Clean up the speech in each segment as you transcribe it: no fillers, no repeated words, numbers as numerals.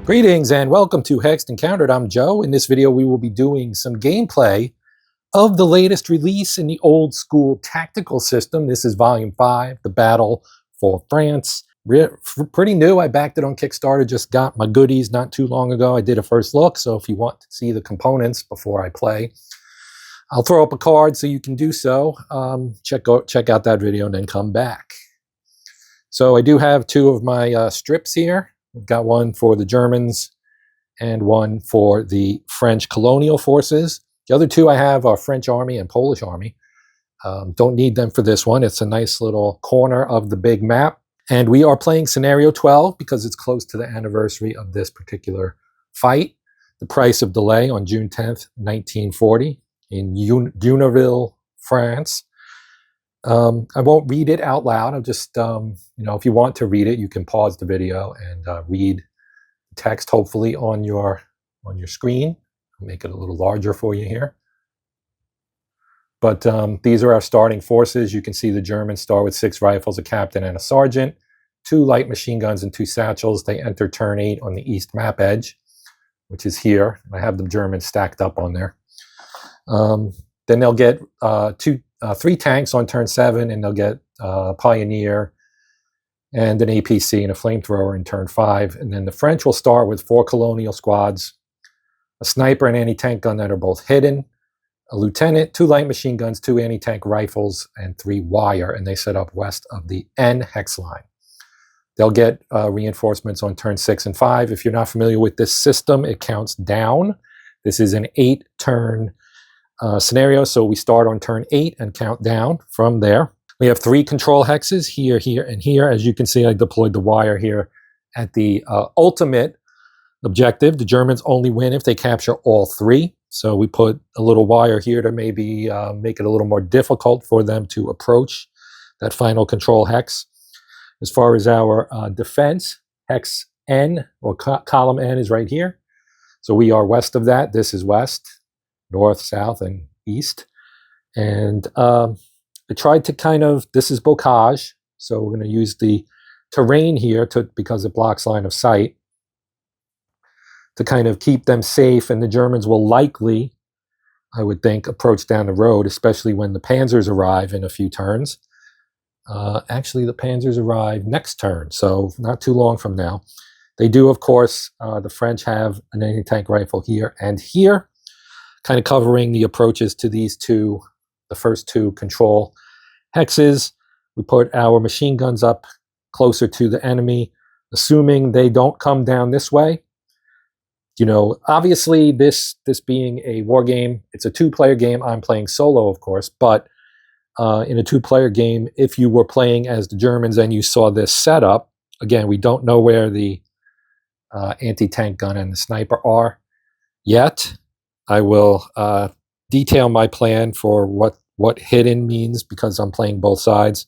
Greetings and welcome to Hexed and Countered. I'm Joe. In this video, we will be doing some gameplay of the latest release in the old school tactical system. This is Volume 5, The Battle for France. Pretty new. I backed it on Kickstarter, just got my goodies not too long ago. I did a first look, so if you want to see the components before I play, I'll throw up a card so you can do so. Check out that video and then come back. So I do have two of my strips here. We've got one for the Germans and one for the French colonial forces. The other two I have are French Army and Polish Army. Don't need them for this one. It's a nice little corner of the big map. And we are playing Scenario 12 because it's close to the anniversary of this particular fight. The price of delay on June 10th, 1940 in Junville, France. I won't read it out loud. I'll just, if you want to read it, you can pause the video and read the text, hopefully on your screen. I'll make it a little larger for you here. But these are our starting forces. You can see the Germans start with 6 rifles, a captain, and a sergeant, 2 light machine guns, and 2 satchels. They enter turn 8 on the east map edge, which is here. I have the Germans stacked up on there. Then they'll get 3 tanks on turn 7, and they'll get a Pioneer and an APC and a flamethrower in turn 5. And then the French will start with 4 Colonial squads, a sniper and anti-tank gun that are both hidden, a lieutenant, 2 light machine guns, 2 anti-tank rifles, and 3 wire, and they set up west of the N hex line. They'll get reinforcements on turn 6 and 5. If you're not familiar with this system, it counts down. This is an 8-turn scenario, so we start on turn 8 and count down from there. We have 3 control hexes here, here, and here. As you can see, I deployed the wire here at the ultimate objective. The Germans only win if they capture all 3. So we put a little wire here to maybe make it a little more difficult for them to approach that final control hex. As far as our defense, hex N, or column N, is right here. So we are west of that. This is west, north, south, and east. And I tried to this is bocage. So we're going to use the terrain here because it blocks line of sight, to kind of keep them safe, and the Germans will likely, I would think, approach down the road, especially when the Panzers arrive in a few turns. Actually, the Panzers arrive next turn, so not too long from now. They do, of course, the French have an anti-tank rifle here and here, kind of covering the approaches to these two, the first 2 control hexes. We put our machine guns up closer to the enemy, assuming they don't come down this way. Obviously, this being a war game, it's a 2-player game. I'm playing solo, of course, but in a 2-player game, if you were playing as the Germans and you saw this setup, again, we don't know where the anti-tank gun and the sniper are yet. I will detail my plan for what hidden means because I'm playing both sides.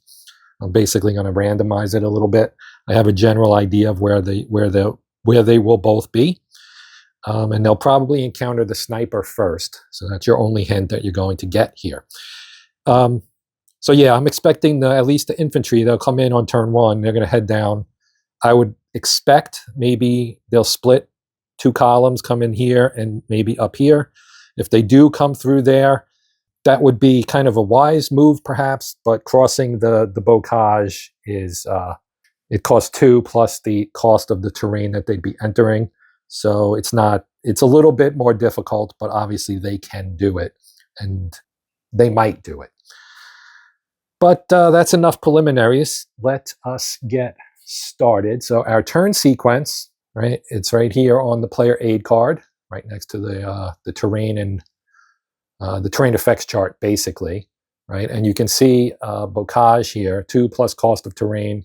I'm basically going to randomize it a little bit. I have a general idea of where they will both be. And they'll probably encounter the sniper first. So that's your only hint that you're going to get here. So yeah, I'm expecting at least the infantry. They'll come in on turn 1. They're going to head down. I would expect maybe they'll split 2 columns, come in here and maybe up here. If they do come through there, that would be kind of a wise move perhaps, but crossing the bocage is, it costs 2 plus the cost of the terrain that they'd be entering. So it's a little bit more difficult, but obviously they can do it, and they might do it. But that's enough preliminaries. Let us get started. So our turn sequence, right? It's right here on the player aid card, right next to the terrain and the terrain effects chart, basically, right? And you can see bocage here, 2 plus cost of terrain.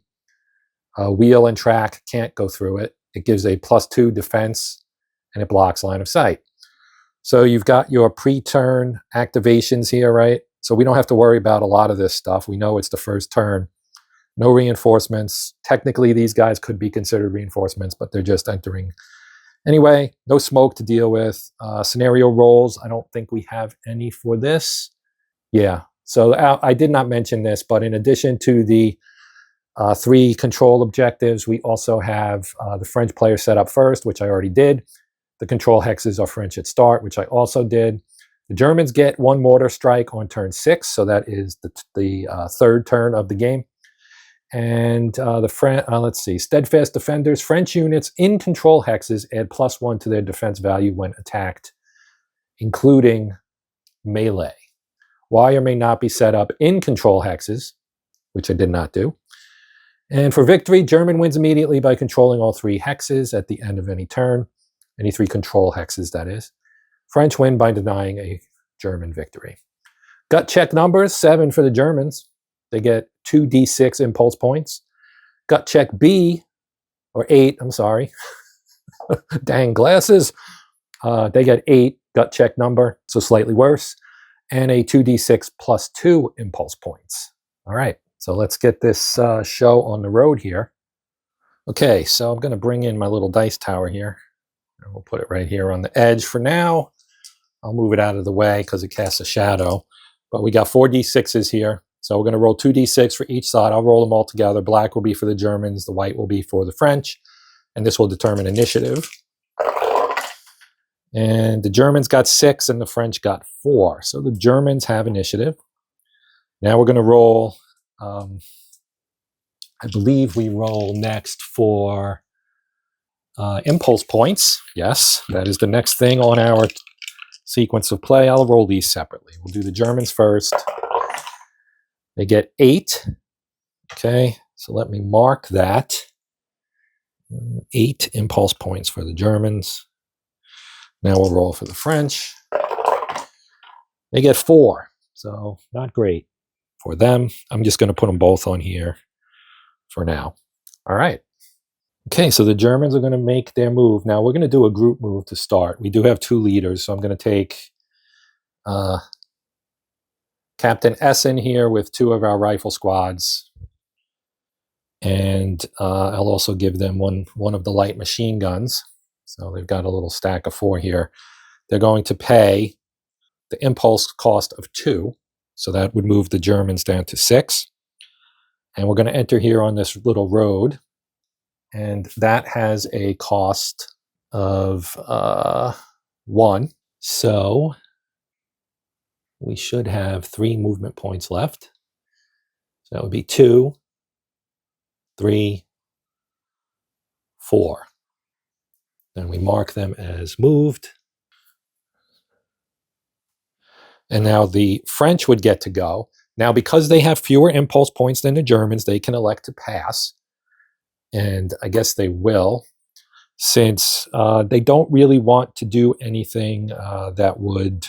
Wheel and track can't go through it. It gives a +2 defense, and it blocks line of sight. So you've got your pre-turn activations here, right? So we don't have to worry about a lot of this stuff. We know it's the first turn. No reinforcements. Technically, these guys could be considered reinforcements, but they're just entering. Anyway, no smoke to deal with. Scenario rolls, I don't think we have any for this. Yeah, so I did not mention this, but in addition to the 3 control objectives. We also have the French player set up first, which I already did. The control hexes are French at start, which I also did. The Germans get 1 mortar strike on turn 6, so that is the third turn of the game. And let's see, steadfast defenders, French units in control hexes add +1 to their defense value when attacked, including melee. Wire may not be set up in control hexes, which I did not do. And for victory, German wins immediately by controlling all 3 hexes at the end of any turn. Any 3 control hexes, that is. French win by denying a German victory. Gut check numbers, 7 for the Germans. They get 2d6 impulse points. Gut check B, or 8, I'm sorry. Dang glasses. They get 8 gut check number, so slightly worse. And a 2d6 plus 2 impulse points. All right. So let's get this show on the road here. Okay, so I'm going to bring in my little dice tower here. And we'll put it right here on the edge for now. I'll move it out of the way because it casts a shadow. But we got 4 d6s here. So we're going to roll 2d6 for each side. I'll roll them all together. Black will be for the Germans. The white will be for the French. And this will determine initiative. And the Germans got 6 and the French got 4. So the Germans have initiative. Now we're going to roll... I believe we roll next for impulse points. Yes, that is the next thing on our sequence of play. I'll roll these separately. We'll do the Germans first. They get 8. Okay, so let me mark that. 8 impulse points for the Germans. Now we'll roll for the French. They get 4, so not great for them. I'm just going to put them both on here for now. All right. Okay, so the Germans are going to make their move. Now we're going to do a group move to start. We do have 2 leaders, so I'm going to take Captain Essen here with 2 of our rifle squads. And I'll also give them one of the light machine guns. So they've got a little stack of 4 here. They're going to pay the impulse cost of 2. So that would move the Germans down to 6. And we're going to enter here on this little road. And that has a cost of 1. So we should have 3 movement points left. So that would be 2, 3, 4. Then we mark them as moved. And now the French would get to go. Now, because they have fewer impulse points than the Germans, they can elect to pass. And I guess they will, since they don't really want to do anything that would,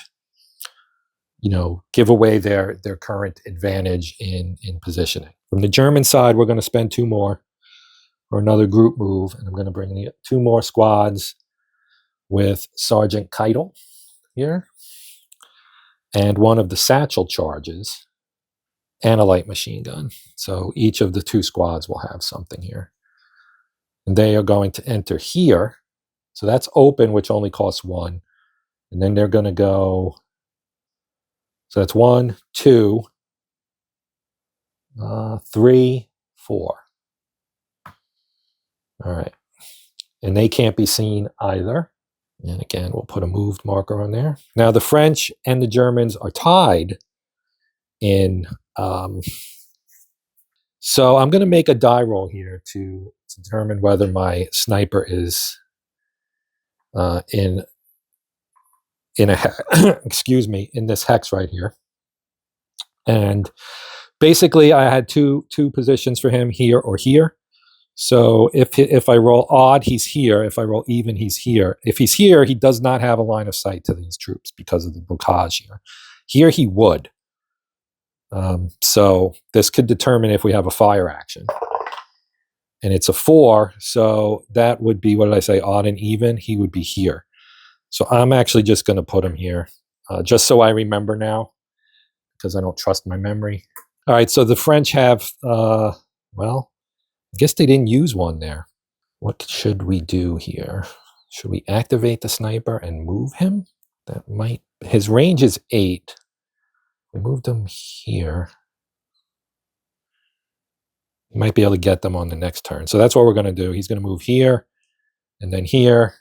give away their current advantage in positioning. From the German side, we're going to spend 2 more for another group move. And I'm going to bring in 2 more squads with Sergeant Keitel here. And 1 of the satchel charges, and a light machine gun. So each of the 2 squads will have something here. And they are going to enter here. So that's open, which only costs 1. And then they're going to go, so that's 1, 2, 3, 4. All right. And they can't be seen either. And again, we'll put a moved marker on there. Now, the French and the Germans are tied in. So I'm going to make a die roll here to determine whether my sniper is in a excuse me, in this hex right here. And basically, I had two positions for him, here or here. So if I roll odd, he's here. If I roll even, he's here. If he's here, he does not have a line of sight to these troops because of the blockage here. Here he would. So this could determine if we have a fire action. And it's a 4, so that would be, what did I say, odd and even? He would be here. So I'm actually just going to put him here, just so I remember now, because I don't trust my memory. All right, so the French have, well, I guess they didn't use 1 there. What should we do here? Should we activate the sniper and move him? That might, his range is 8. We moved him here. Might be able to get them on the next turn. So that's what we're going to do. He's going to move here and then here.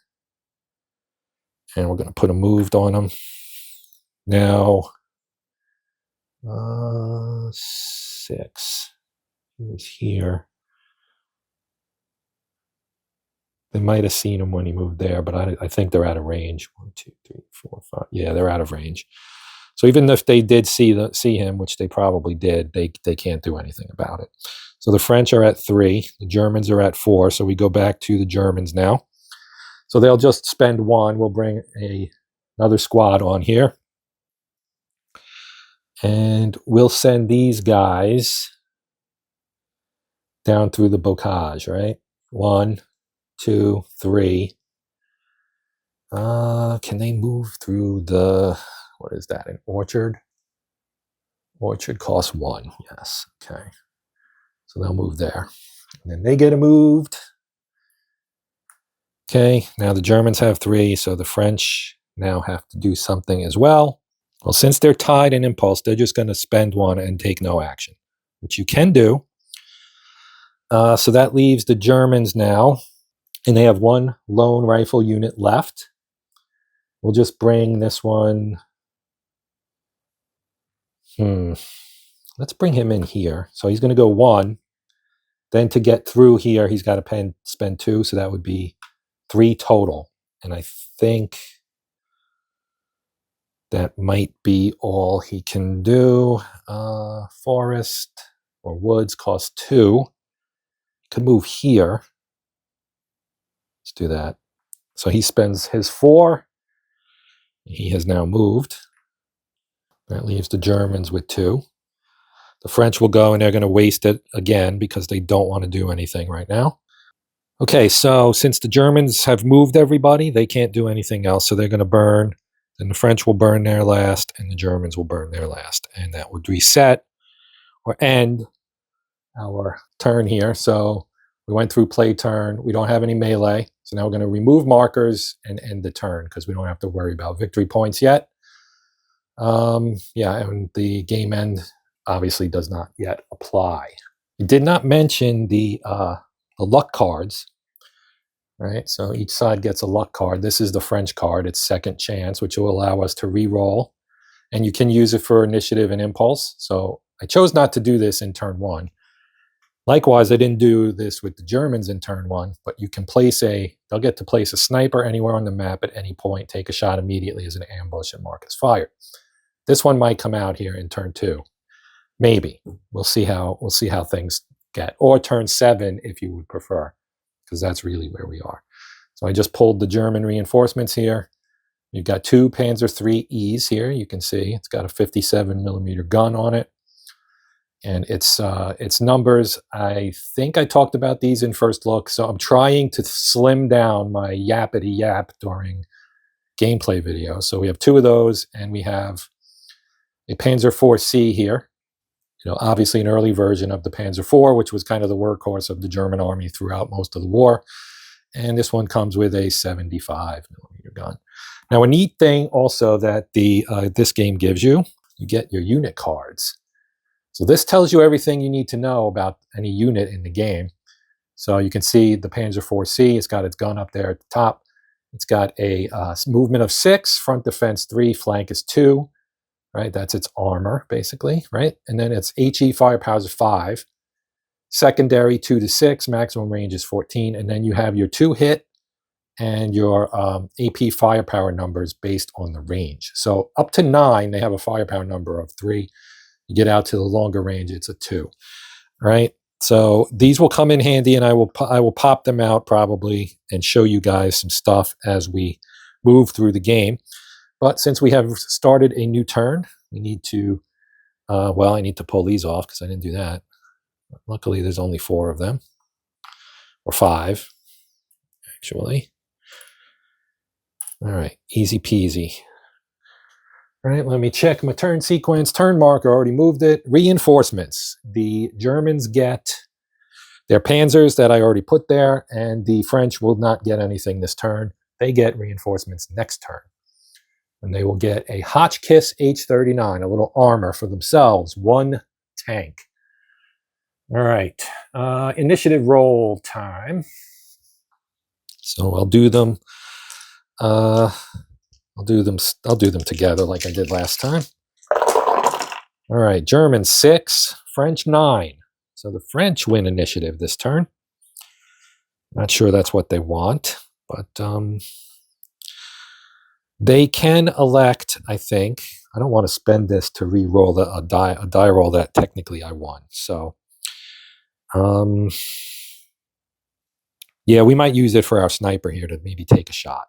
And we're going to put a moved on him. Now, 6. He was here. They might have seen him when he moved there, but I think they're out of range. 1, 2, 3, 4, 5. Yeah, they're out of range. So even if they did see him, which they probably did, they can't do anything about it. So the French are at 3. The Germans are at 4. So we go back to the Germans now. So they'll just spend 1. We'll bring another squad on here. And we'll send these guys down through the bocage, right? 1, 2, 3. Can they move through the, what is that, an orchard? Orchard costs 1, yes, okay. So they'll move there. And then they get moved. Okay, now the Germans have 3, so the French now have to do something as well. Well, since they're tied in impulse, they're just going to spend 1 and take no action, which you can do. So that leaves the Germans now, and they have 1 lone rifle unit left. We'll just bring this one. Let's bring him in here. So he's going to go 1. Then to get through here, he's got to spend 2, so that would be 3 total. And I think that might be all he can do. Forest or woods cost 2. Could move here. Let's do that. So he spends his 4. He has now moved. That leaves the Germans with 2. The French will go and they're going to waste it again because they don't want to do anything right now. Okay, so since the Germans have moved everybody, they can't do anything else. So they're going to burn. Then the French will burn their last and the Germans will burn their last. And that would reset or end our turn here. So we went through play turn. We don't have any melee. So now we're going to remove markers and end the turn because we don't have to worry about victory points yet. Yeah, and the game end obviously does not yet apply. It did not mention the luck cards, right? So each side gets a luck card. This is the French card. It's second chance, which will allow us to re-roll. And you can use it for initiative and impulse. So I chose not to do this in turn 1. Likewise, I didn't do this with the Germans in turn 1, but you can they'll get to place a sniper anywhere on the map at any point, take a shot immediately as an ambush and mark as fired. This one might come out here in turn 2. Maybe. We'll see how things get. Or turn 7 if you would prefer, because that's really where we are. So I just pulled the German reinforcements here. You've got 2 Panzer III's here. You can see it's got a 57mm gun on it. And its numbers, I think I talked about these in first look. So I'm trying to slim down my yappity yap during gameplay videos. So we have 2 of those, and we have a Panzer IV-C here. You know, obviously an early version of the Panzer IV, which was kind of the workhorse of the German army throughout most of the war. And this one comes with a 75mm gun. Now, a neat thing also that this game gives you, you get your unit cards. So this tells you everything you need to know about any unit in the game. So you can see the Panzer IV-C, it's got its gun up there at the top. It's got a movement of 6, front defense 3, flank is 2. Right, that's its armor, basically, right? And then it's HE firepower is 5. Secondary 2 to 6, maximum range is 14. And then you have your 2 hit and your AP firepower numbers based on the range. So up to 9, they have a firepower number of 3. You get out to the longer range, it's a 2. Right? So these will come in handy, and I will pop them out probably and show you guys some stuff as we move through the game. But since we have started a new turn, we need to, I need to pull these off because I didn't do that. Luckily, there's only 4 of them, or 5, actually. All right, easy peasy. All right, let me check my turn sequence. Turn marker, already moved it. Reinforcements. The Germans get their Panzers that I already put there, and the French will not get anything this turn. They get reinforcements next turn. And they will get a Hotchkiss H-39, a little armor for themselves, 1 tank. All right, Initiative roll time. So I'll do them. I'll do them together like I did last time. All right, German 6, French 9. So the French win initiative this turn. Not sure that's what they want, but they can elect, I think. I don't want to spend this to re-roll a die roll that technically I won. So, yeah, we might use it for our sniper here to maybe take a shot.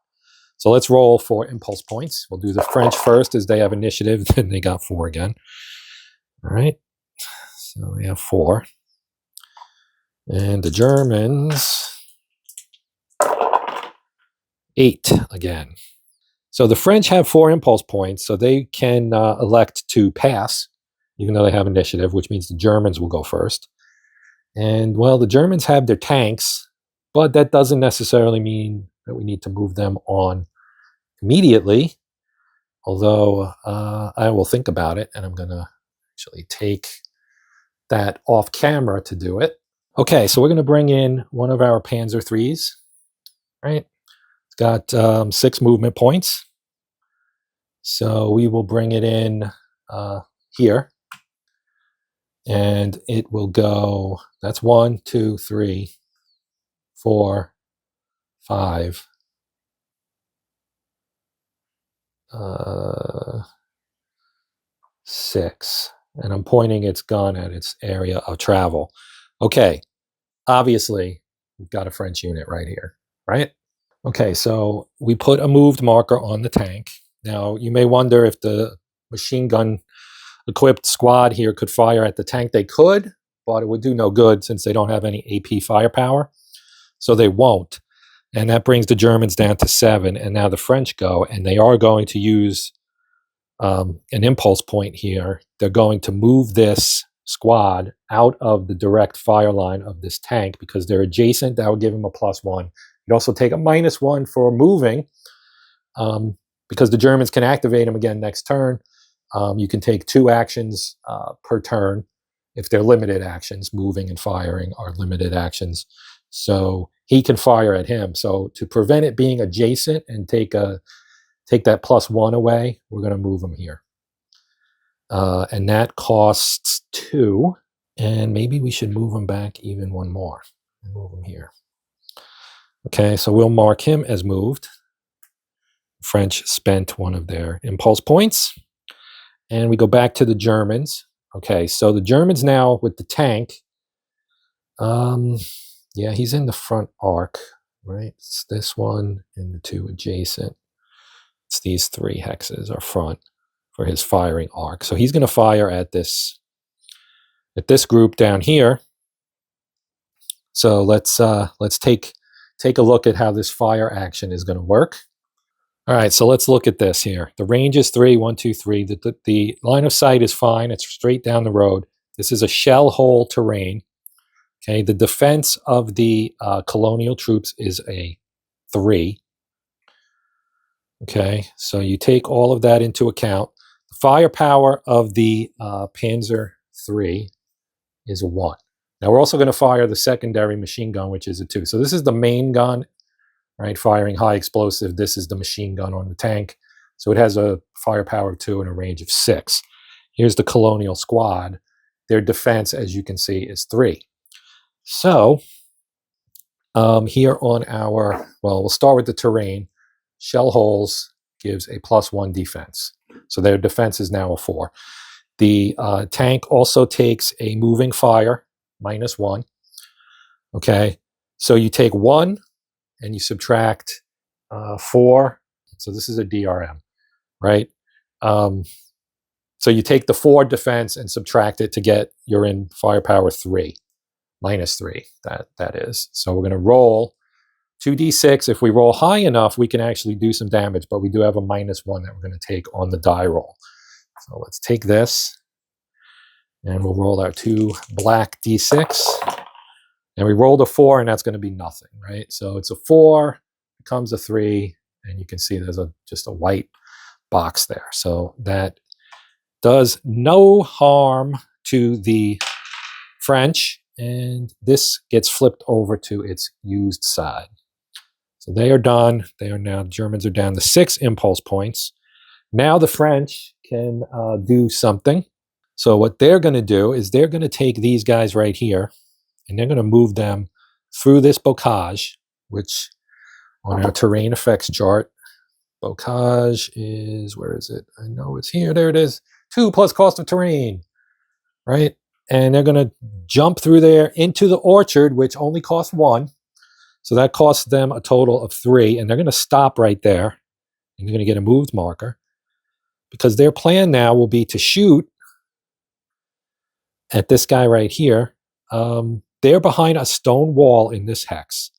So let's roll for impulse points. We'll do the French first as they have initiative, then they got 4 again. All right, so they have 4. And the Germans, 8 again. So the French have 4 impulse points, so they can elect to pass, even though they have initiative, which means the Germans will go first. And, well, the Germans have their tanks, but that doesn't necessarily mean that we need to move them on immediately, although I will think about it, and I'm going to actually take that off camera to do it. Okay, so we're going to bring in one of our Panzer 3s, right? It's got 6 movement points. So we will bring it in here. And it will go, that's 1, 2, 3, 4, 5, 6. And I'm pointing its gun at its area of travel. Okay, obviously, we've got a French unit right here, right? Okay, so we put a moved marker on the tank. Now, you may wonder if the machine gun equipped squad here could fire at the tank. They could, but it would do no good since they don't have any AP firepower. So they won't. And that brings the Germans down to 7. And now the French go, and they are going to use an impulse point here. They're going to move this squad out of the direct fire line of this tank because they're adjacent. That would give them a +1. You'd also take a -1 for moving because the Germans can activate them again next turn. You can take 2 actions per turn if they're limited actions. Moving and firing are limited actions. So he can fire at him. So to prevent it being adjacent and take that +1 away, we're going to move him here. And that costs 2. And maybe we should move him back even 1 more. And move him here. Okay, so we'll mark him as moved. French spent 1 of their impulse points. And we go back to the Germans. Okay, so the Germans now with the tank. Yeah, he's in the front arc, right? It's this one and the 2 adjacent. It's these 3 hexes are front for his firing arc. So he's going to fire at this group down here. So let's take a look at how this fire action is going to work. All right, so let's look at this here. The range is 3, 1, 2, 3. The line of sight is fine. It's straight down the road. This is a shell hole terrain. Okay, the defense of the Colonial troops is a 3. Okay, so you take all of that into account. The firepower of the Panzer 3 is a 1. Now we're also going to fire the secondary machine gun, which is a 2. So this is the main gun, right? Firing high explosive. This is the machine gun on the tank. So it has a firepower of 2 and a range of 6. Here's the Colonial squad. Their defense, as you can see, is 3. So here on our, well, we'll start with the terrain. Shell holes gives a +1 defense. So their defense is now a 4. The tank also takes a moving fire, -1. Okay, so you take 1 and you subtract 4. So this is a DRM, right? So you take the 4 defense and subtract it to get, you're in firepower 3, -3, that is. So we're going to roll 2d6. If we roll high enough, we can actually do some damage, but we do have a -1 that we're going to take on the die roll. So let's take this, and we'll roll our 2 black d6. And we rolled a 4, and that's going to be nothing, right? So it's a 4, becomes a 3, and you can see there's just a white box there. So that does no harm to the French, and this gets flipped over to its used side. So they are done. They are now, Germans are down to 6 impulse points. Now the French can do something. So what they're going to do is they're going to take these guys right here, and they're going to move them through this bocage, which on our terrain effects chart, bocage is, where is it? I know it's here. There it is. 2 plus cost of terrain, right? And they're going to jump through there into the orchard, which only costs 1. So that costs them a total of 3, and they're going to stop right there, and they're going to get a moved marker, because their plan now will be to shoot at this guy right here. They're behind a stone wall in this hex.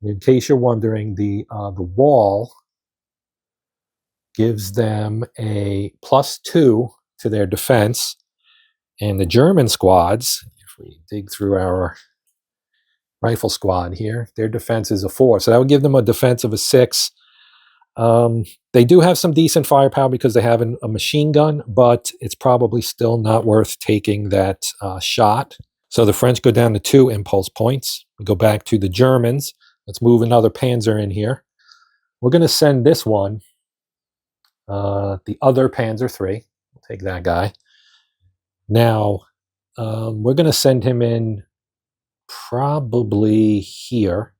In case you're wondering, the wall gives them a +2 to their defense, and the German squads, if we dig through our rifle squad here, their defense is a 4, so that would give them a defense of a 6. They do have some decent firepower because they have a machine gun, but it's probably still not worth taking that shot. So the French go down to 2 impulse points. We go back to the Germans. Let's move another Panzer in here. We're going to send this one, the other Panzer III. We'll take that guy. Now, we're going to send him in probably here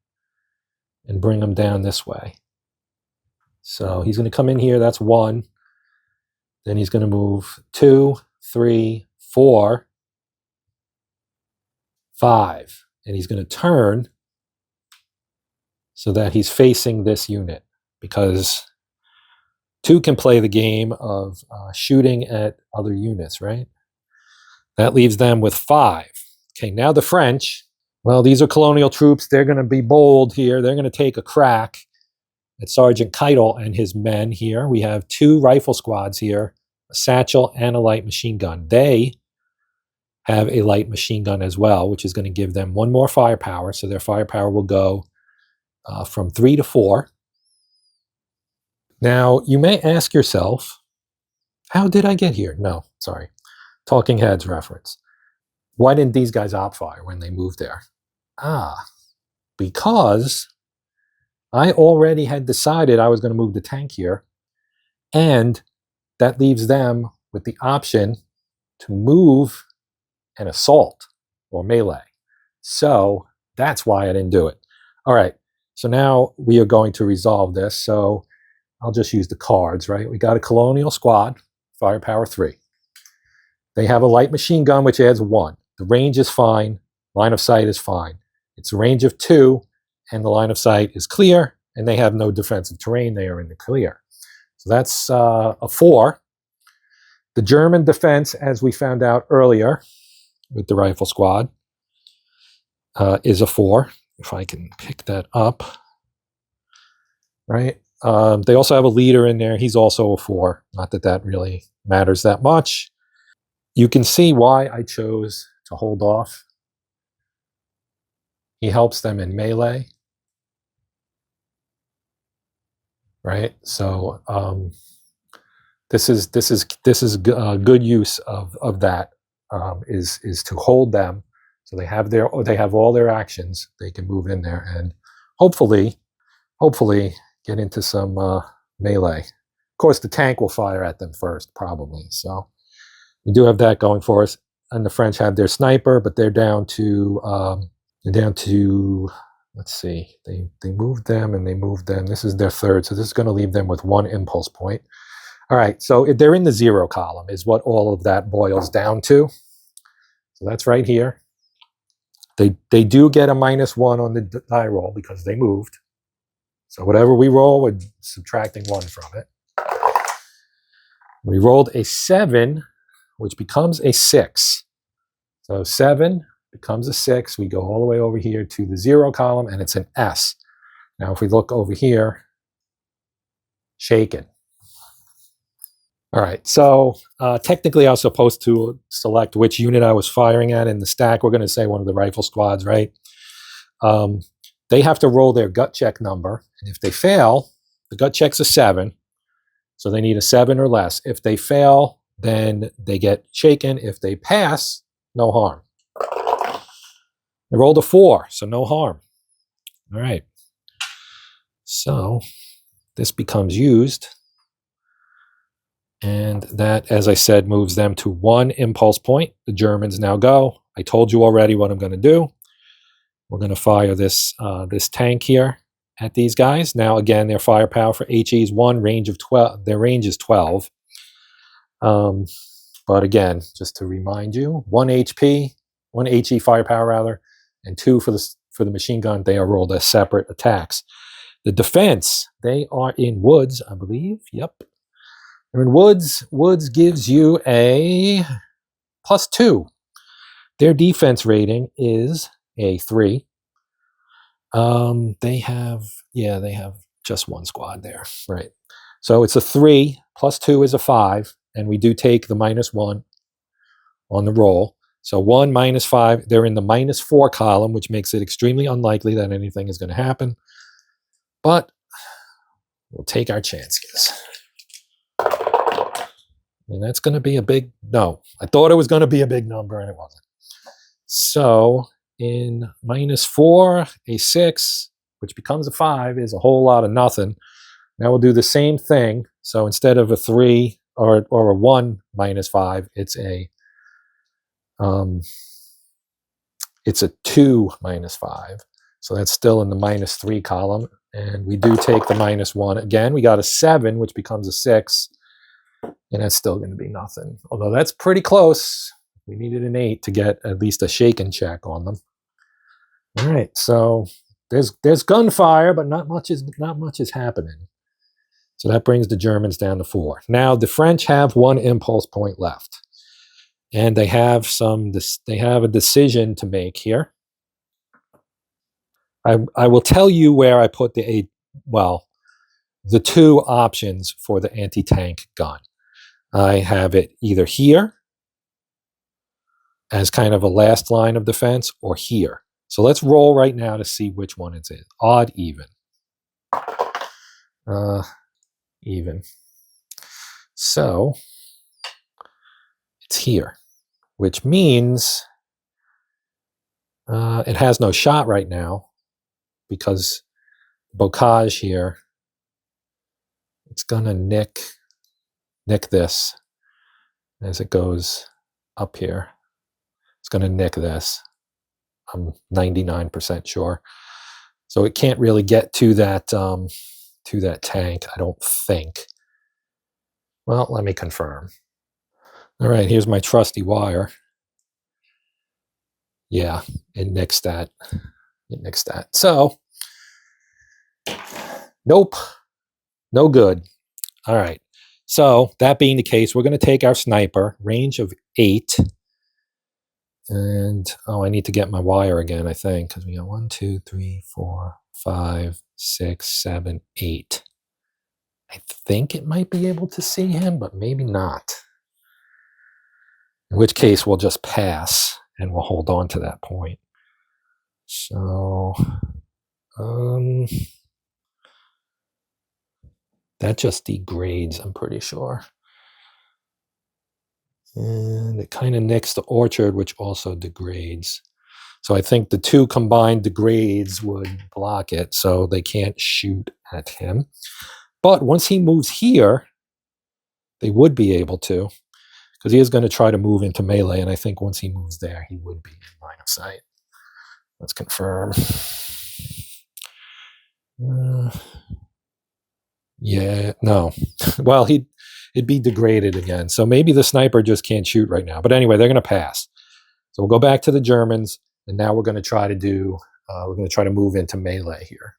and bring him down this way. So he's going to come in here. That's 1. Then he's going to move 2, 3, 4, 5. And he's going to turn so that he's facing this unit, because 2 can play the game of shooting at other units, right? That leaves them with 5. Okay, now the French, well, these are colonial troops. They're going to be bold here. They're going to take a crack at Sergeant Keitel and his men here. We have 2 rifle squads here, a satchel and a light machine gun. They have a light machine gun as well, which is going to give them 1 more firepower. So their firepower will go from 3 to 4. Now, you may ask yourself, how did I get here? No, sorry. Talking Heads reference. Why didn't these guys op fire when they moved there? Because I already had decided I was going to move the tank here, and that leaves them with the option to move an assault or melee. So that's why I didn't do it. All right, so now we are going to resolve this. So I'll just use the cards, right? We got a Colonial squad, firepower 3. They have a light machine gun, which adds 1. The range is fine. Line of sight is fine. It's a range of 2, and the line of sight is clear, and they have no defensive terrain. They are in the clear. So that's a 4. The German defense, as we found out earlier with the rifle squad, is a 4. If I can pick that up, right? They also have a leader in there. He's also a 4. Not that that really matters that much. You can see why I chose to hold off. He helps them in melee, right? So this is good use of that, is to hold them, so they have all their actions. They can move in there and hopefully get into some melee. Of course, the tank will fire at them first, probably. So we do have that going for us. And the French have their sniper, but they're down to let's see, they moved them and they moved them. This is their 3rd, so this is going to leave them with 1 impulse point. All right, so they're in the 0 column is what all of that boils down to. So that's right here. They do get a -1 on the die roll because they moved. So whatever we roll, we're subtracting 1 from it. We rolled a 7, which becomes a 6. So 7 becomes a 6. We go all the way over here to the 0 column, and it's an S. Now, if we look over here, shaken. All right, so technically I was supposed to select which unit I was firing at in the stack. We're going to say one of the rifle squads, right? They have to roll their gut check number, and if they fail, the gut check's a 7, so they need a 7 or less. If they fail, then they get shaken. If they pass, no harm. I rolled a 4, so no harm. All right. So this becomes used. And that, as I said, moves them to 1 impulse point. The Germans now go. I told you already what I'm going to do. We're going to fire this tank here at these guys. Now, again, their firepower for HE is 1, range of 12. Their range is 12. But again, just to remind you, 1 HP, 1 HE firepower rather, and 2 for the machine gun. They are rolled as separate attacks. The defense, they are in woods, I believe. Yep. They're in woods. Woods gives you a +2. Their defense rating is a 3. They have just 1 squad there, right? So it's a 3, +2 is a 5, and we do take the -1 on the roll. So 1 -5, they're in the -4 column, which makes it extremely unlikely that anything is going to happen. But we'll take our chances. And that's going to be a big, no, I thought it was going to be a big number, and it wasn't. So in -4, a 6, which becomes a 5, is a whole lot of nothing. Now we'll do the same thing. So instead of a 3 or a 1 -5, it's a 2 -5. So that's still in the -3 column. And we do take the -1. Again, we got a 7, which becomes a 6. And that's still going to be nothing. Although that's pretty close. We needed an 8 to get at least a shake and check on them. All right, so there's gunfire, but not much is happening. So that brings the Germans down to 4. Now the French have 1 impulse point left, and they have a decision to make here. I will tell you where I put the 2 options for the anti-tank gun. I have it either here as kind of a last line of defense, or here. So let's roll right now to see which one it's in. Odd, even. Even. So it's here, which means it has no shot right now because bocage here, it's gonna nick this as it goes up here. It's going to nick this. I'm 99% sure. So it can't really get to that tank, I don't think. Well, let me confirm. All right, here's my trusty wire. Yeah, it nicks that. It nicks that. So, nope, no good. All right. So that being the case, we're going to take our sniper, range of 8. And, I need to get my wire again, I think, because we got 1, 2, 3, 4, 5, 6, 7, 8. I think it might be able to see him, but maybe not. In which case, we'll just pass, and we'll hold on to that point. So, that just degrades, I'm pretty sure. And it kind of nicks the orchard, which also degrades. So I think the 2 combined degrades would block it, so they can't shoot at him. But once he moves here, they would be able to, because he is going to try to move into melee, and I think once he moves there, he would be in line of sight. Let's confirm. Yeah, no. Well, it'd be degraded again. So maybe the sniper just can't shoot right now. But anyway, they're going to pass. So we'll go back to the Germans, and now we're going to try to move into melee here.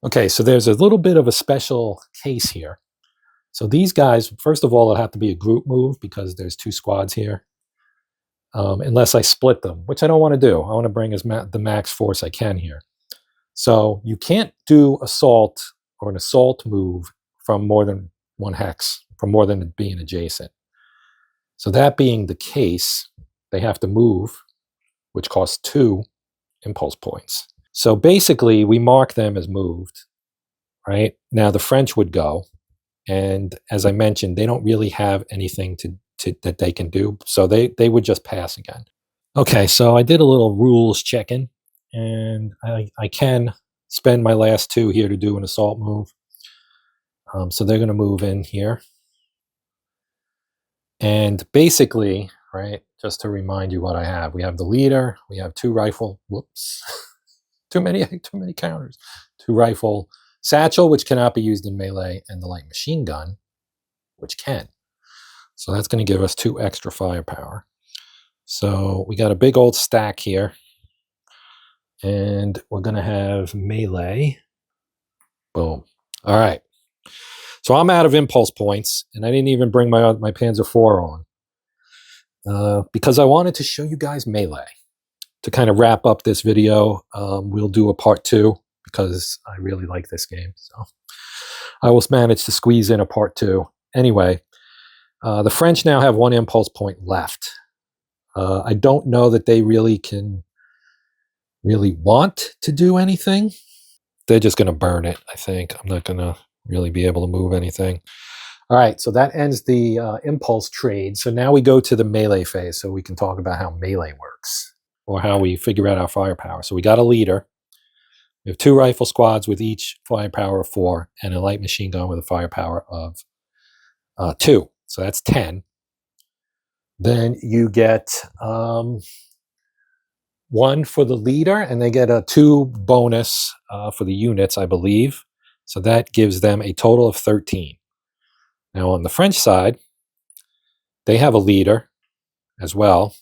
Okay, so there's a little bit of a special case here. So these guys, first of all, it'll have to be a group move because there's 2 squads here. Unless I split them, which I don't want to do. I want to bring the max force I can here. So you can't do assault or an assault move from more than 1 hex, from more than being adjacent. So that being the case, they have to move, which costs 2 impulse points. So basically, we mark them as moved, right? Now the French would go, and as I mentioned, they don't really have anything that they can do, so they would just pass again. Okay, so I did a little rules checking, and I can spend my last 2 here to do an assault move. So they're going to move in here. And basically, right, just to remind you what I have, we have the leader, we have 2 rifle, whoops, too many counters, 2 rifle satchel, which cannot be used in melee, and the light machine gun, which can. So that's going to give us 2 extra firepower. So we got a big old stack here, and we're going to have melee. Boom. All right. So I'm out of impulse points, and I didn't even bring my Panzer IV on because I wanted to show you guys melee. To kind of wrap up this video, we'll do a part 2 because I really like this game. So I will manage to squeeze in a part 2. Anyway, the French now have 1 impulse point left. I don't know that they really want to do anything. They're just going to burn it, I think. I'm not going to really be able to move anything. All right, so that ends the impulse trade. So now we go to the melee phase, so we can talk about how melee works, or how we figure out our firepower. So we got a leader. We have 2 rifle squads with each firepower of 4, and a light machine gun with a firepower of 2. So that's 10. Then you get 1 for the leader, and they get a 2 bonus for the units, I believe. So that gives them a total of 13. Now on the French side, they have a leader as well,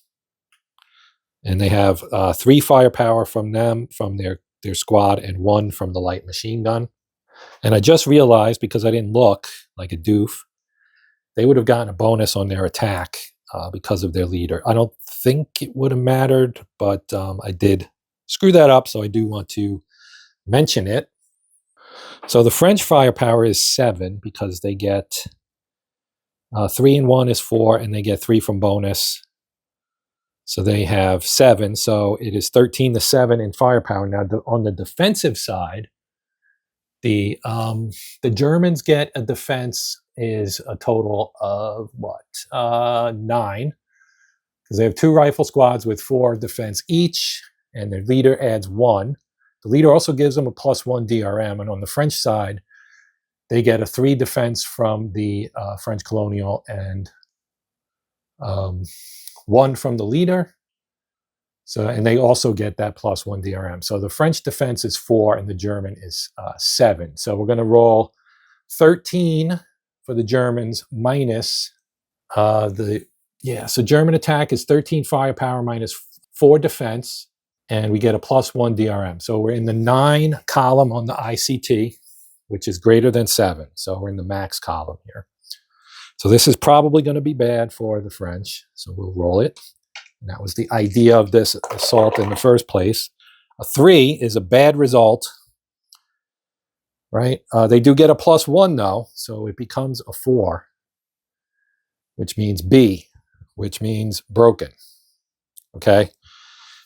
and they have 3 firepower from them, from their squad, and 1 from the light machine gun. And I just realized, because I didn't look like a doof, they would have gotten a bonus on their attack because of their leader. I don't think it would have mattered, but I did screw that up, so I do want to mention it. So the French firepower is 7 because they get 3 and 1 is 4, and they get 3 from bonus. So they have 7. So it is 13 to 7 in firepower. Now on the defensive side, the Germans get a defense is a total of what? 9. Because they have 2 rifle squads with 4 defense each, and their leader adds 1. The leader also gives them a +1 DRM, and on the French side, they get a 3 defense from the French Colonial and 1 from the leader. So, and they also get that +1 DRM. So the French defense is 4, and the German is 7. So we're going to roll 13 for the Germans minus so German attack is 13 firepower minus 4 defense, and we get a +1 DRM. So we're in the 9 column on the ICT, which is greater than 7. So we're in the max column here. So this is probably going to be bad for the French. So we'll roll it. And that was the idea of this assault in the first place. A 3 is a bad result, right? They do get a +1 though, so it becomes a 4, which means B, which means broken. Okay,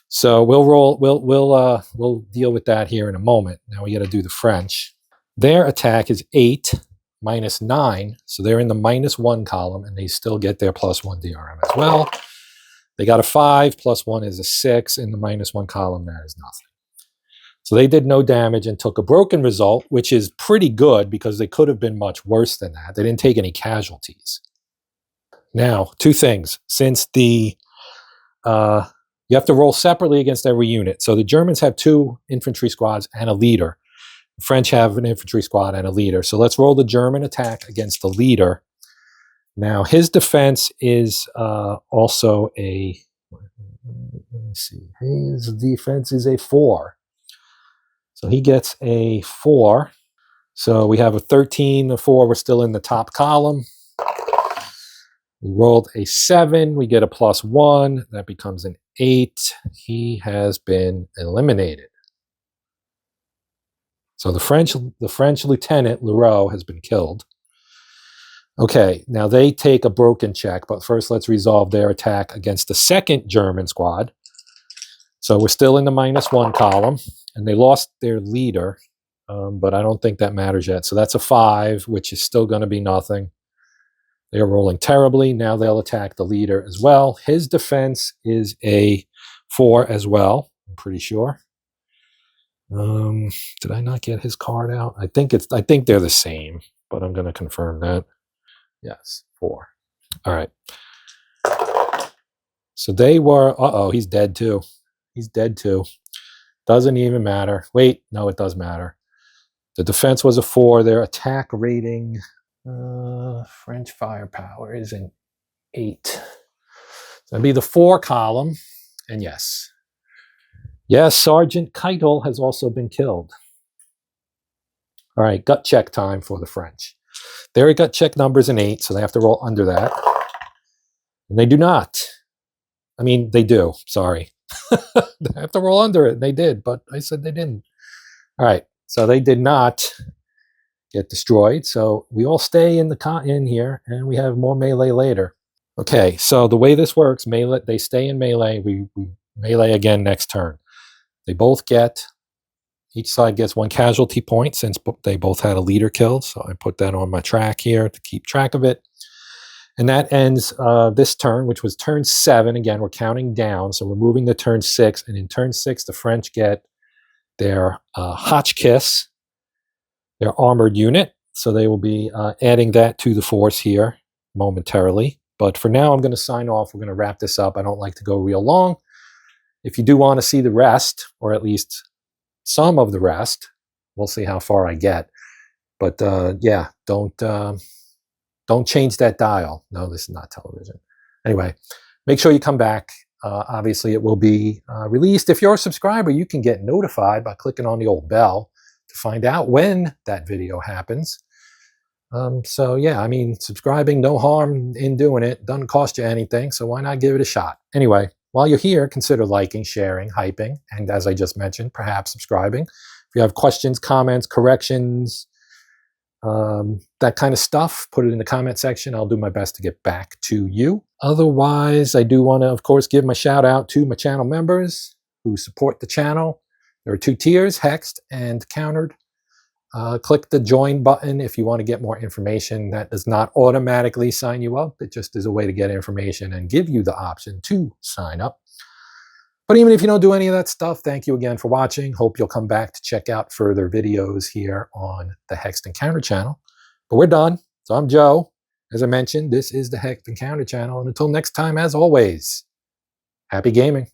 so we'll roll. We'll deal with that here in a moment. Now we got to do the French. Their attack is 8 minus 9, so they're in the -1 column, and they still get their +1 DRM as well. They got a 5, +1 is a 6. In the -1 column, that is nothing. So they did no damage and took a broken result, which is pretty good because they could have been much worse than that. They didn't take any casualties. Now, 2 things. Since the you have to roll separately against every unit. So the Germans have 2 infantry squads and a leader. The French have an infantry squad and a leader. So let's roll the German attack against the leader. Now, his defense is also a, let me see, his defense is a 4. So he gets a 4. So we have a 13, a 4, we're still in the top column. We rolled a 7, we get a +1, that becomes an 8. He has been eliminated. So the French lieutenant, Leroux, has been killed. Okay, now they take a broken check, but first let's resolve their attack against the second German squad. So we're still in the -1 column, and they lost their leader, but I don't think that matters yet. So that's a 5, which is still going to be nothing. They're rolling terribly. Now they'll attack the leader as well. His defense is a 4 as well, I'm pretty sure. Did I not get his card out? I think they're the same, but I'm going to confirm that. Yes, 4. All right. So they were, uh-oh, he's dead too. He's dead too. Doesn't even matter. Wait, no, it does matter. The defense was a 4. Their attack rating, French firepower is an 8. So that'd be the 4 column. And yes, Sergeant Keitel has also been killed. All right, gut check time for the French. Their gut check number is an 8, so they have to roll under that. And they do not. I mean, they do. Sorry. They have to roll under it. They did, but I said they didn't. All right, so they did not get destroyed. So we all stay in here, and we have more melee later. Okay, so the way this works, melee, they stay in melee. We melee again next turn. They both get, each side gets 1 casualty point since they both had a leader killed. So I put that on my track here to keep track of it. And that ends this turn, which was turn 7. Again, we're counting down. So we're moving to turn 6. And in turn 6, the French get their Hotchkiss, their armored unit. So they will be adding that to the force here momentarily. But for now, I'm going to sign off. We're going to wrap this up. I don't like to go real long. If you do want to see the rest, or at least some of the rest, we'll see how far I get. But yeah, don't change that dial. No, this is not television. Anyway, make sure you come back. Obviously, it will be released. If you're a subscriber, you can get notified by clicking on the old bell to find out when that video happens. So yeah, I mean, subscribing, no harm in doing it. Doesn't cost you anything, so why not give it a shot? Anyway, while you're here, consider liking, sharing, hyping, and as I just mentioned, perhaps subscribing. If you have questions, comments, corrections, that kind of stuff, put it in the comment section. I'll do my best to get back to you. Otherwise, I do want to, of course, give my shout out to my channel members who support the channel. There are 2 tiers, Hexed and Countered. Click the join button if you want to get more information. That does not automatically sign you up. It just is a way to get information and give you the option to sign up. But even if you don't do any of that stuff, thank you again for watching. Hope you'll come back to check out further videos here on the Hexed and Countered channel. But we're done. So I'm Joe. As I mentioned, this is the Hexed and Countered channel. And until next time, as always, happy gaming.